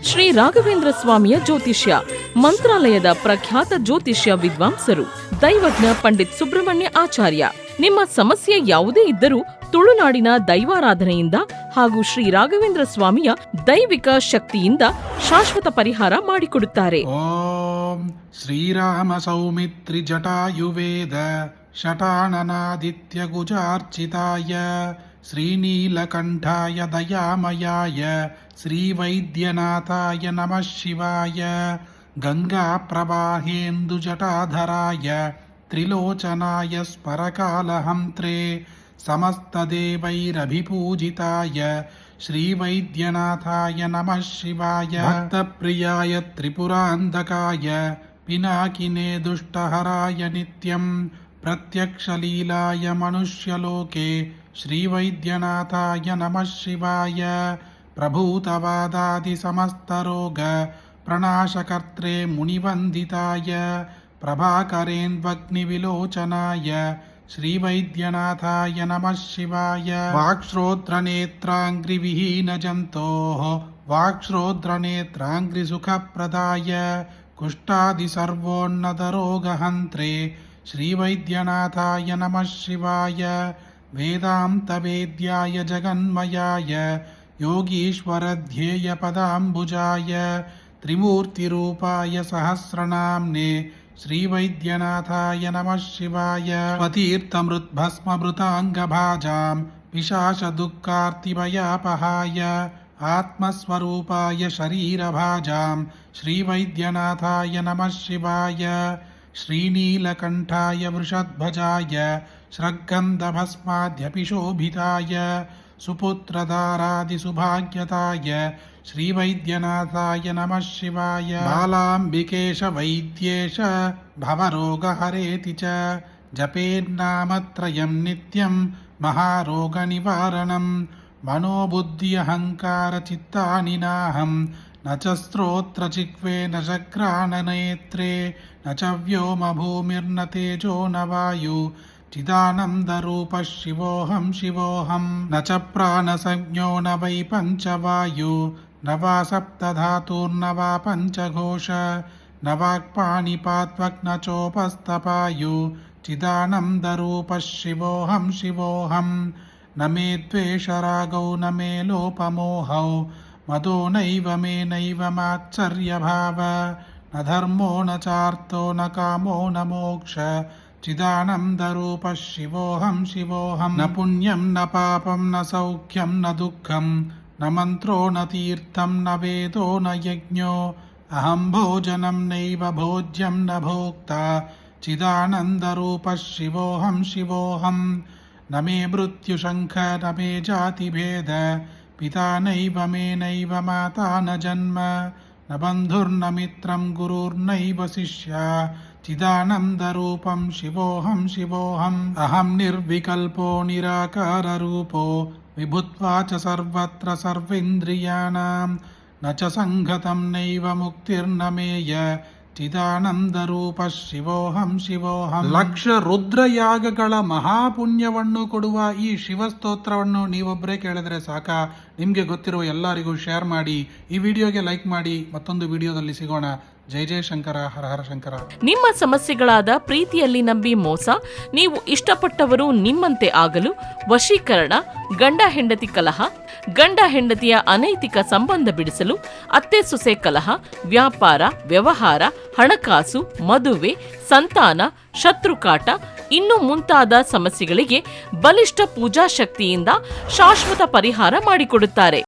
ಶ್ರೀ ರಾಘವೇಂದ್ರ ಸ್ವಾಮಿಯ ಜ್ಯೋತಿಷ್ಯ, ಮಂತ್ರಾಲಯದ ಪ್ರಖ್ಯಾತ ಜ್ಯೋತಿಷ್ಯ ವಿದ್ವಾಂಸರು ದೈವಜ್ಞ ಪಂಡಿತ್ ಸುಬ್ರಹ್ಮಣ್ಯ ಆಚಾರ್ಯ. ನಿಮ್ಮ ಸಮಸ್ಯೆ ಯಾವುದೇ ಇದ್ದರೂ ತುಳುನಾಡಿನ ದೈವಾರಾಧನೆಯಿಂದ ಹಾಗೂ ಶ್ರೀ ರಾಘವೇಂದ್ರ ಸ್ವಾಮಿಯ ದೈವಿಕ ಶಕ್ತಿಯಿಂದ ಶಾಶ್ವತ ಪರಿಹಾರ ಮಾಡಿಕೊಡುತ್ತಾರೆ. ಓಂ ಶ್ರೀರಾಮ ಸೌಮಿತ್ರಿ ಜಟಾಯುವೇದ ಶಟಾನನಾದಿತ್ಯ ಗುಜಾರ್ಚಿತಾಯ ಶ್ರೀನೀಲಕಂಠಾಯ ದಯಾಮಯಾಯ ಶ್ರೀವೈದ್ಯನಾಥಾಯ ನಮಃ ಶಿವಾಯ ಗಂಗಾಪ್ರವಾಹೇಂದು ಜಟಾಧರಾಯ ತ್ರಿಲೋಚನಾಯ ಸ್ಪರಕಾಲಹಂತ್ರೆ ಸಮಸ್ತದೇವೈರಭಿಪೂಜಿತಾಯ ಶ್ರೀವೈದ್ಯನಾಥಾಯ ನಮಃ ಶಿವಾಯ ಭಕ್ತಪ್ರಿಯಾಯ ತ್ರಿಪುರಾಂಧಕಾಯ ಪಿನಾಕಿನೇ ದುಷ್ಟಹರಾಯ ನಿತ್ಯಂ ಪ್ರತ್ಯಕ್ಷಲೀಲಾಯ ಮನುಷ್ಯಲೋಕೆ ಶ್ರೀವೈದ್ಯನಾಥಾಯ ನಮಃ ಶಿವಾಯ ಪ್ರಭೂತವಾದಾದಿ ಸಮಸ್ತರೋಗ ಪ್ರಣಾಶಕರ್ತ್ರೇ ಮುನಿವಂದಿತಾಯ ಪ್ರಭಾಕರೇಂದ್ವಗ್ನಿವಿಲೋಚನಾಯ ಶ್ರೀವೈದ್ಯನಾಥಾಯ ನಮಃ ಶಿವಾಯ ವಾಕ್ಶ್ರೋತ್ರನೇತ್ರಾಂಗ್ರಿವಿಹೀನಜಂತೋಃ ವಾಕ್ಶ್ರೋತ್ರನೇತ್ರಾಂಗ್ರಿಸುಖಪ್ರದಾಯ ಕುಷ್ಠಾದಿಸರ್ವೋನ್ನತರೋಗಹಂತ್ರೆ ಶ್ರೀವೈದ್ಯನಾಥಾಯ ನಮಃ ಶಿವಾಯ ವೇದಾಂತವೇದ್ಯಾಯ ಜಗನ್ಮಯಾಯ ಯೋಗೀಶ್ವರಧ್ಯೇಯ ಪದಾಂಬುಜಾಯ ತ್ರಿಮೂರ್ತಿರೂಪಾಯ ಸಹಸ್ರನಾಮ್ನೆ ಶ್ರೀವೈದ್ಯನಾಥಾಯ ನಮಃ ಶಿವಾಯ ಸ್ವತೀರ್ಥಮೃದ್ಭಸ್ಮಭೃತಾಂಗಭಾಜಾಂ ವಿಶಾಷದುಃಖಾರ್ತಿಭಯಾಪಹಾಯ ಆತ್ಮಸ್ವರೂಪಾಯ ಶರೀರಭಾಜಾಂ ಶ್ರೀವೈದ್ಯನಾಥಾಯ ನಮಃ ಶಿವಾಯ ಶ್ರೀನೀಲಕಂಠಾಯ ವೃಷಧ್ವಜಾಯ ಶ್ರಗ್ಗಂಧಭಸ್ಮಾದ್ಯಪಿಶೋಭಿತಾಯ ಸುಪುತ್ರಧಾರಾದಿಸುಭಾಗ್ಯತಾಯ ಶ್ರೀವೈದ್ಯನಾಥಾಯ ನಮಃ ಶಿವಾಯ ಬಾಲಾಂಬಿಕೇಶ ವೈದ್ಯೇಶ ಭವರೋಗಹರೇತಿ ಚ ಜಪೇನ್ನಾಮತ್ರಯಂ ನಿತ್ಯಂ ಮಹಾರೋಗನಿವಾರಣಂ ಮನೋಬುದ್ಧಿಯಹಂಕಾರ ಚಿತ್ತಾನಿನಾಹಂ ನ ಚ ಸ್ತೋತ್ರ ಚಿಕ್ವೇ ನ ಚಕ್ರಾಣನೇತ್ರೇ ನ ಚ ವ್ಯೋಮ ಭೂಮಿರ್ನ ತೇಜೋ ನ ವಾಯು ಚಿದಾನಂದರೂಪ ಶಿವೋಹಂ ಶಿವೋಹಂ ನ ಚ ಪ್ರಾಣಸಂಜ್ಞೋ ನ ವೈ ಪಂಚವಾಯು ನ ವಾ ಸಪ್ತಧಾತುರ್ನ ವಾ ಪಂಚಘೋಷ ನ ವಾಕ್ಪಾಣಿಪಾತ್ವಕ್ ನ ಚೋಪಸ್ತಪಾಯು ಚಿದಾನಂದರೂಪ ಶಿವೋಹಂ ಶಿವೋಹಂ ನ ಮೇ ದ್ವೇಷರಾಗೌ ನ ಮೇ ಲೋಪಮೋಹೌ ಮದೋ ನೈವ ಮೇ ನೈವ ಮಾತ್ಸರ್ಯಭಾವ ನ ಧರ್ಮೋ ನ ಚಾರ್ಥೋ ನ ಕಾಮೋ ನ ಮೋಕ್ಷ ಚಿದಾನಂದರೂಪ ಶಿವೋಹಂ ಶಿವೋಹಂ ನ ಪುಣ್ಯಂ ನ ಪಾಪಂ ನ ಸೌಖ್ಯಂ ನ ದುಃಖಂ ನ ಮಂತ್ರೋ ನ ತೀರ್ಥಂ ನ ವೇದೋ ನ ಯಜ್ಞೋ ಅಹಂ ಭೋಜನಂ ನೈವ ಭೋಜ್ಯಂ ನ ಭೋಕ್ತಾ ಚಿದಾನಂದರೂಪ ಶಿವೋಹಂ ಶಿವೋಹಂ ನ ಮೇ ಮೃತ್ಯುಶಂಖ ನ ಮೇ ಜಾತಿಭೇದ ಪಿತಾ ನೈವ ಮೇ ನೈವ ಮಾತಾ ನ ಜನ್ಮ ನ ಬಂಧುರ್ನ ಮಿತ್ರಂ ಗುರುರ್ನೈವ ಶಿಷ್ಯ ಚಿದಾನಂದರೂಪಂ ಶಿವೋಹಂ ಶಿವೋಹಂ ಅಹಂ ನಿರ್ವಿಕಲ್ಪೋ ನಿರಾಕಾರರೂಪೋ ವಿಭುತ್ವಾ ಚ ಸರ್ವತ್ರ ಸರ್ವೇಂದ್ರಿಯಾಣಾಂ ನ ಚ ಸಂಘತಂ ನೈವ ಮುಕ್ತಿರ್ನ ಮೇಯ ಚಿದಾನಂದರೂಪ ಶಿವೋಹಂ ಶಿವೋಹಂ. ಲಕ್ಷ ರುದ್ರಯಾಗಗಳ ಮಹಾಪುಣ್ಯವನ್ನು ಕೊಡುವ ಈ ಶಿವಸ್ತೋತ್ರವನ್ನು ನೀವೊಬ್ಬರೇ ಕೇಳಿದ್ರೆ ಸಾಕ. ನಿಮಗೆ ಗೊತ್ತಿರುವ ಎಲ್ಲರಿಗೂ ಶೇರ್ ಮಾಡಿ, ಈ ವಿಡಿಯೋಗೆ ಲೈಕ್ ಮಾಡಿ. ಮತ್ತೊಂದು ವಿಡಿಯೋದಲ್ಲಿ ಸಿಗೋಣ. ಜೈ ಜೈ ಶಂಕರ, ಹರ ಹರ ಶಂಕರ. ನಿಮ್ಮ ಸಮಸ್ಯೆಗಳಾದ ಪ್ರೀತಿಯಲ್ಲಿ ನಂಬಿ ಮೋಸ, ನೀವು ಇಷ್ಟಪಟ್ಟವರು ನಿಮ್ಮಂತೆ ಆಗಲು, ವಶೀಕರಣ, ಗಂಡ ಹೆಂಡತಿ ಕಲಹ, ಗಂಡ ಹೆಂಡತಿಯ ಅನೈತಿಕ ಸಂಬಂಧ ಬಿಡಿಸಲು, ಅತ್ತೆ ಸೊಸೆ ಕಲಹ, ವ್ಯಾಪಾರ, ವ್ಯವಹಾರ, ಹಣಕಾಸು, ಮದುವೆ, ಸಂತಾನ, ಶತ್ರುಕಾಟ, ಇನ್ನು ಮುಂತಾದ ಸಮಸ್ಯೆಗಳಿಗೆ ಬಲಿಷ್ಠ ಪೂಜಾ ಶಕ್ತಿಯಿಂದ ಶಾಶ್ವತ ಪರಿಹಾರ ಮಾಡಿಕೊಡುತ್ತಾರೆ.